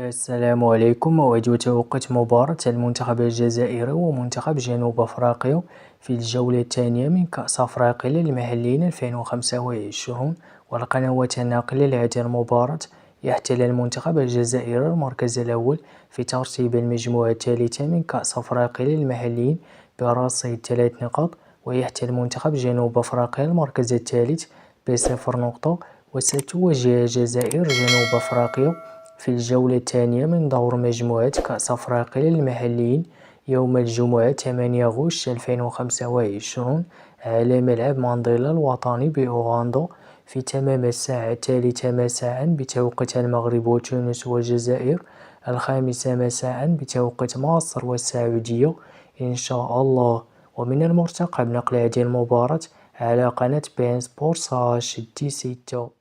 السلام عليكم. موعد وتوقيت مباراة المنتخب الجزائري ومنتخب جنوب أفريقيا في الجولة الثانية من كأس أفريقيا للمحليين 2025. والقنوات الناقلة لهذه المباراة يحتل المنتخب الجزائري المركز الأول في ترتيب المجموعة الثالثة من كأس أفريقيا للمحليين برصيد 3 نقاط، ويحتل منتخب جنوب أفريقيا المركز الثالث ب0 نقطة. وستواجه الجزائر جنوب أفريقيا في الجولة الثانية من دور مجموعة كأس أفريقيا للمحليين يوم الجمعة 8 غشت 2025 على ملعب مانديلا الوطني بأوغندا في تمام الساعة 3 مساء بتوقيت المغرب وتونس والجزائر، 5 مساء بتوقيت مصر والسعودية إن شاء الله. ومن المرتقب نقل هذه المباراة على قناة بين سبورت/6.